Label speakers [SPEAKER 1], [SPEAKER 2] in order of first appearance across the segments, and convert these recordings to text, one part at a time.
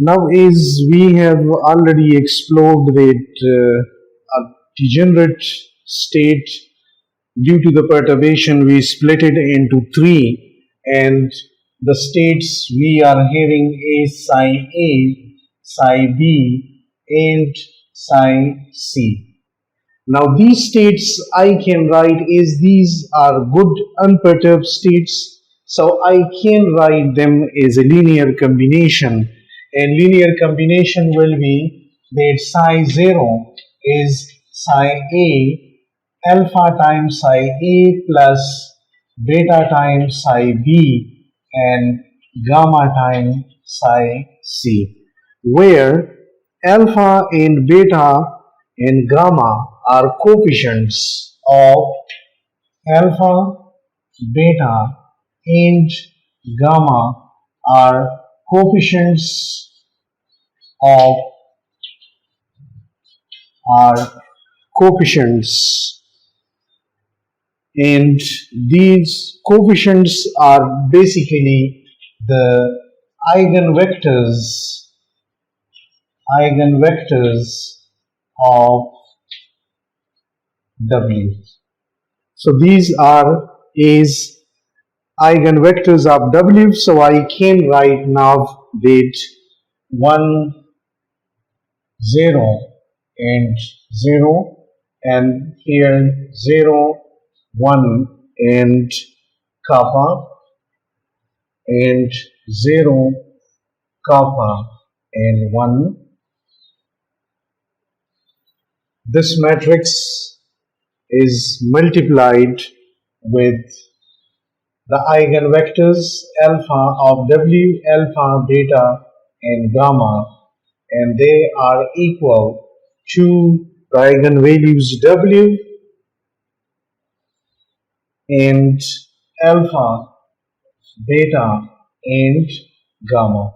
[SPEAKER 1] Now, as we have already explored that a degenerate state, due to the perturbation, we split it into three, and the states we are having is psi A, psi B, and psi C. Now these states I can write as these are good unperturbed states, so I can write them as a linear combination, and linear combination will be that psi 0 is psi A alpha times psi A plus beta times psi B and gamma times psi C, where alpha and beta and gamma are coefficients of alpha, beta and gamma are coefficients of and these coefficients are basically the eigenvectors of W. So these are is eigenvectors of W. So I can write now that 1, 0 and 0, and here 0, 1 and kappa, and 0, kappa and 1. This matrix is multiplied with the eigenvectors alpha of W, alpha, beta and gamma, and they are equal to the eigenvalues W and alpha, beta and gamma.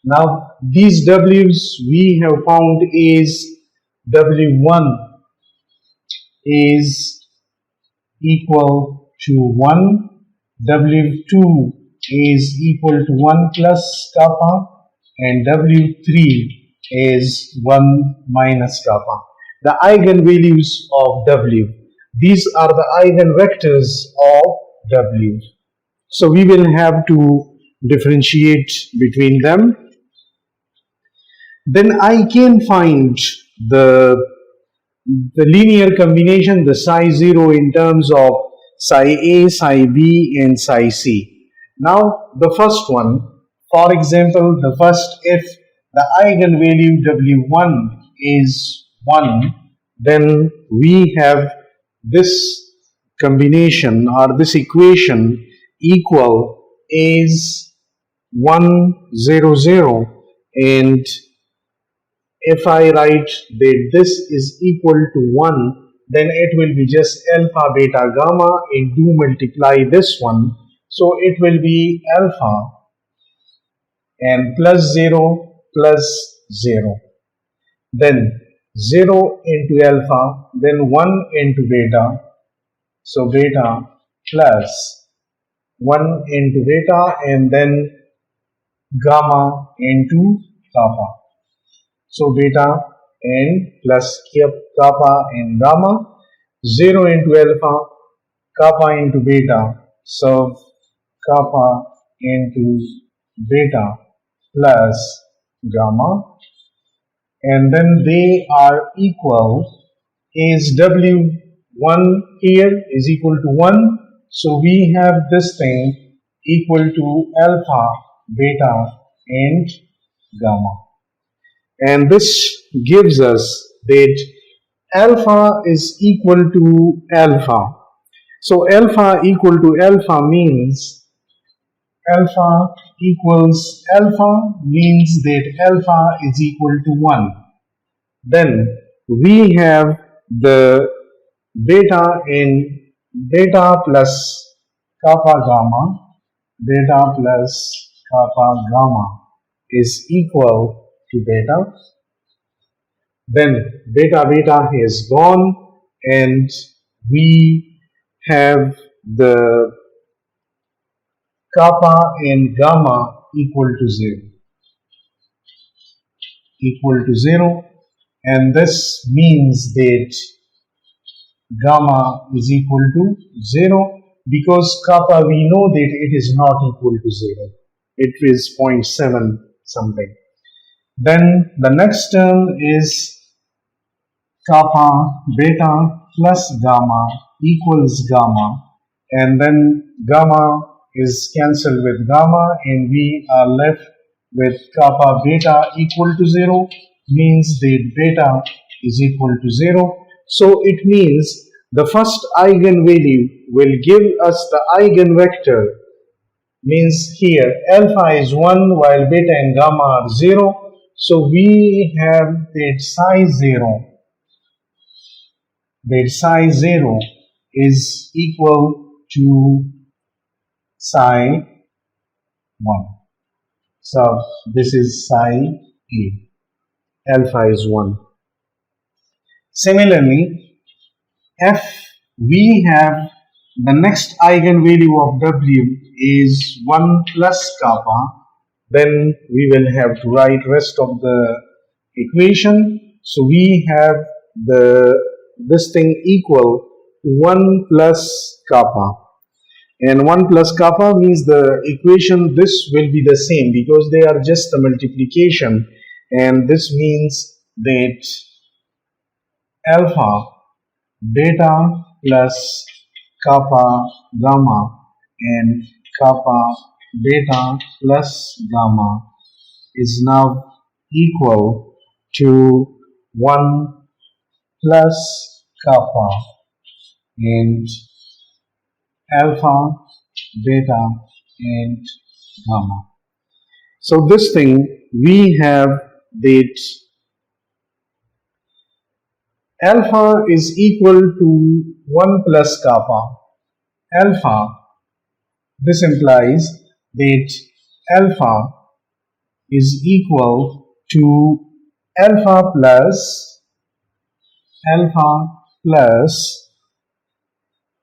[SPEAKER 1] Now these W's we have found is W1 is equal to 1, W2 is equal to 1 plus kappa, and W3 is 1 minus kappa. The eigenvalues of W. These are the eigenvectors of W. So we will have to differentiate between them. Then I can find the linear combination, the psi 0 in terms of psi A, psi B and psi C. Now the first one, for example, the first, if the eigenvalue W1 is 1, then we have this combination or this equation equal is 1, 0, 0, and if I write that this is equal to 1, then it will be just alpha, beta, gamma, and do multiply this one. So it will be alpha and plus 0 plus 0. Then 0 into alpha, then 1 into beta. So beta plus 1 into beta, and then gamma into kappa. So beta and plus kappa and gamma, 0 into alpha, kappa into beta, so kappa into beta plus gamma, and then they are equal is W1 here is equal to 1, so we have this thing equal to alpha, beta and gamma. And this gives us that alpha is equal to alpha. So alpha equal to alpha means alpha equals alpha means that alpha is equal to 1. Then we have the beta in beta plus kappa gamma, beta plus kappa gamma is equal to beta. Then beta beta is gone, and we have the kappa and gamma equal to 0. equal to 0, and this means that gamma is equal to 0, because kappa we know that it is not equal to 0. It is 0.7 something. Then the next term is kappa beta plus gamma equals gamma, and then gamma is cancelled with gamma and we are left with kappa beta equal to 0, means that beta is equal to 0. So it means the first eigenvalue will give us the eigenvector, means here alpha is 1 while beta and gamma are 0. So we have that psi 0 is equal to psi 1. So this is psi A. Alpha is 1. Similarly, if we have the next eigenvalue of W is 1 plus kappa, then we will have to write rest of the equation. So we have this thing equal to 1 plus kappa, and 1 plus kappa means the equation this will be the same because they are just the multiplication, and this means that alpha beta plus kappa gamma and kappa beta plus gamma is now equal to 1 plus kappa and alpha, beta and gamma. So this thing we have that alpha is equal to 1 plus kappa. Alpha, this implies that alpha is equal to alpha plus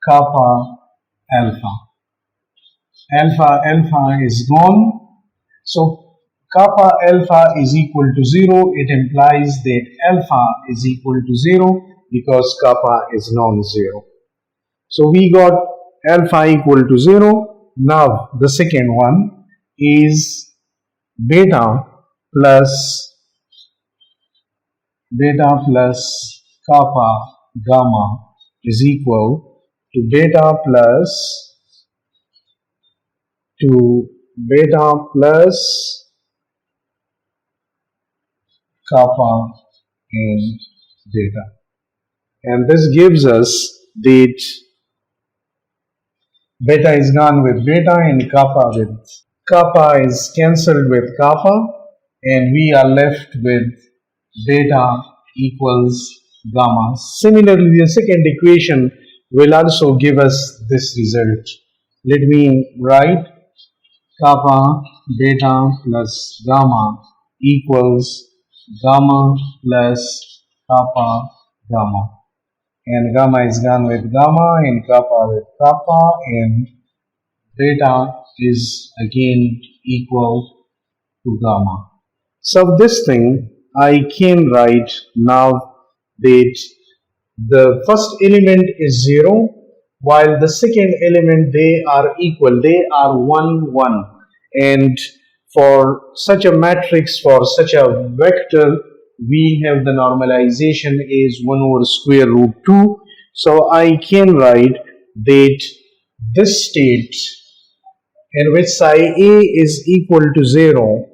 [SPEAKER 1] kappa alpha. Alpha is gone. So kappa alpha is equal to 0. It implies that alpha is equal to 0 because kappa is non-zero. So we got alpha equal to 0. Now the second one is beta plus kappa gamma is equal to beta plus kappa and beta, and this gives us that beta is gone with beta and kappa is cancelled with kappa, and we are left with beta equals gamma. Similarly, the second equation will also give us this result. Let me write kappa beta plus gamma equals gamma plus kappa gamma, and gamma is gone with gamma and kappa with kappa, and beta is again equal to gamma. So this thing I can write now that the first element is 0 while the second element they are equal, they are 1 1, and for such a matrix, for such a vector, we have the normalization is 1 over square root 2. So I can write that this state in which psi A is equal to 0,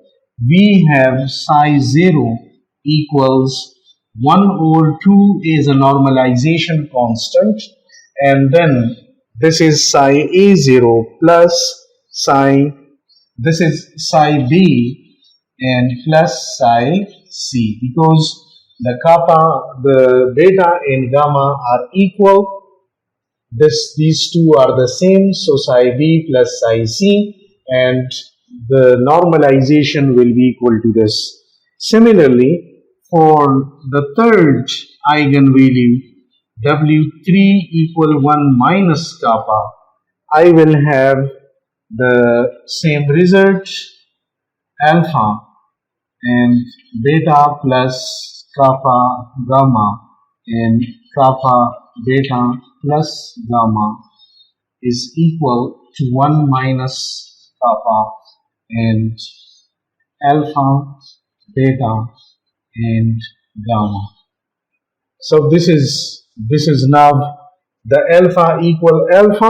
[SPEAKER 1] we have psi 0 equals 1 over 2 is a normalization constant, and then this is psi A0 plus psi, this is psi B and plus psi C, because the kappa, the beta and gamma are equal. These two are the same, so psi B plus psi C, and the normalization will be equal to this. Similarly, for the third eigenvalue, W3 equal 1 minus kappa, I will have the same result. Alpha and beta plus kappa gamma and kappa beta plus gamma is equal to 1 minus kappa and alpha, beta and gamma. So this is now the alpha equal alpha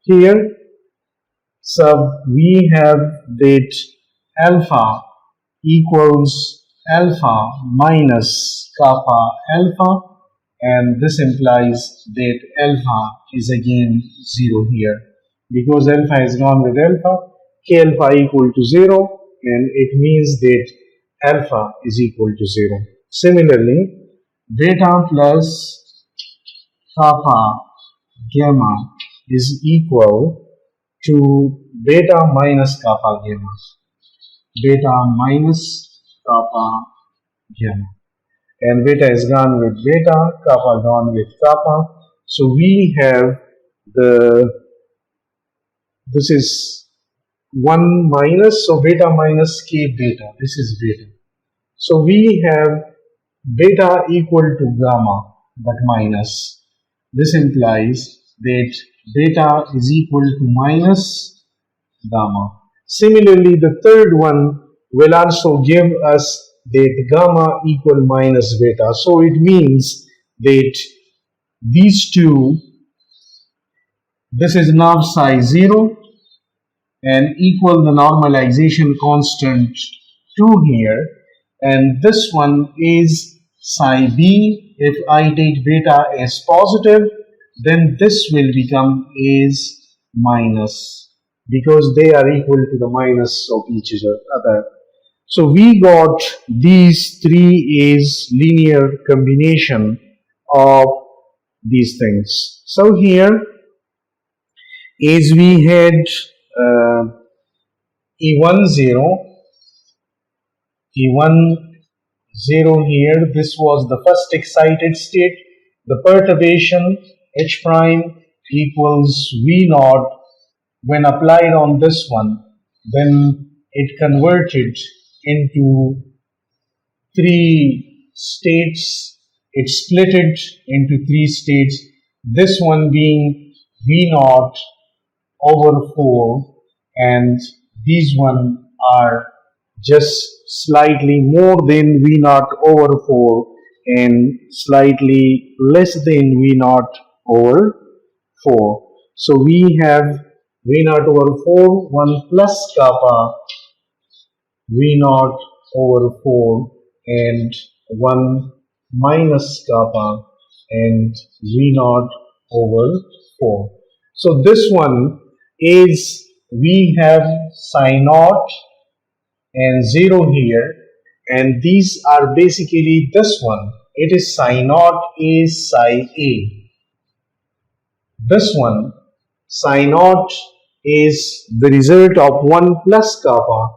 [SPEAKER 1] here. So we have that alpha equals alpha minus kappa alpha, and this implies that alpha is again 0 here because alpha is gone with alpha. K alpha equal to 0, and it means that alpha is equal to 0. Similarly, beta plus kappa gamma is equal to beta minus kappa gamma. Beta minus kappa gamma. And beta is gone with beta, kappa gone with kappa. So we have this is 1 minus, so beta minus k beta. This is beta. So we have beta equal to gamma, but minus. This implies that beta is equal to minus gamma. Similarly, the third one will also give us that gamma equal minus beta. So it means that these two, this is now psi 0 and equal the normalization constant 2 here, and this one is psi b. If I take beta as positive, then this will become as minus because they are equal to the minus of each other. So we got these three as linear combination of these things. So here, as we had E10 here, this was the first excited state. The perturbation H prime equals V naught. When applied on this one, then it converted into three states. It split it into three states. This one being V naught over 4, and these one are just slightly more than V naught over 4 and slightly less than V naught over 4. So we have V naught over 4, 1 plus kappa V naught over 4 and 1 minus kappa and V naught over 4. So this one is, we have psi naught and 0 here, and these are basically this one. It is psi naught is psi a. This one, psi naught is the result of 1 plus kappa.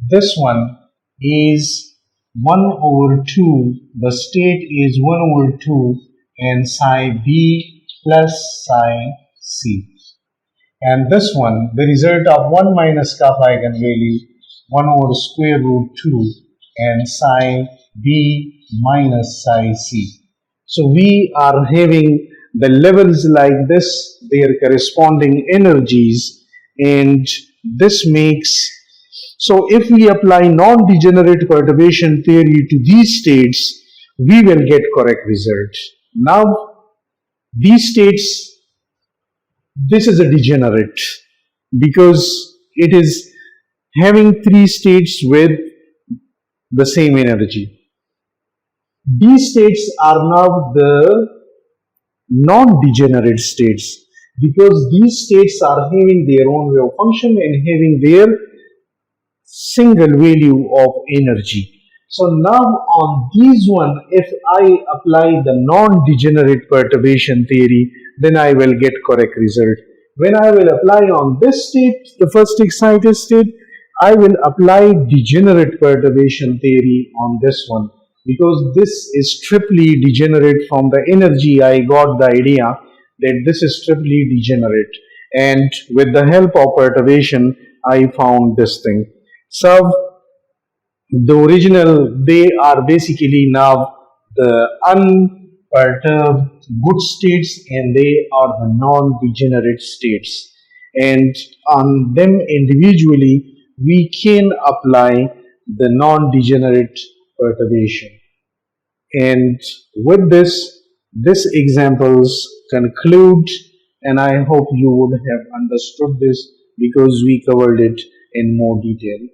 [SPEAKER 1] This one is 1 over 2. The state is 1 over 2 and psi b plus psi c. And this one, the result of 1 minus kappa eigenvalue, 1 over square root 2 and psi b minus psi c. So we are having the levels like this, their corresponding energies, and this makes, so if we apply non-degenerate perturbation theory to these states, we will get correct results. Now, these states, this is a degenerate because it is having three states with the same energy. These states are now the non-degenerate states because these states are having their own wave function and having their single value of energy. So now on these one, if I apply the non-degenerate perturbation theory, then I will get correct result. When I will apply on this state, the first excited state, I will apply degenerate perturbation theory on this one because this is triply degenerate. From the energy I got the idea that this is triply degenerate, and with the help of perturbation I found this thing. So The original, they are basically now the unperturbed good states, and they are the non-degenerate states. And on them individually, we can apply the non-degenerate perturbation. And with this examples conclude, and I hope you would have understood this because we covered it in more detail.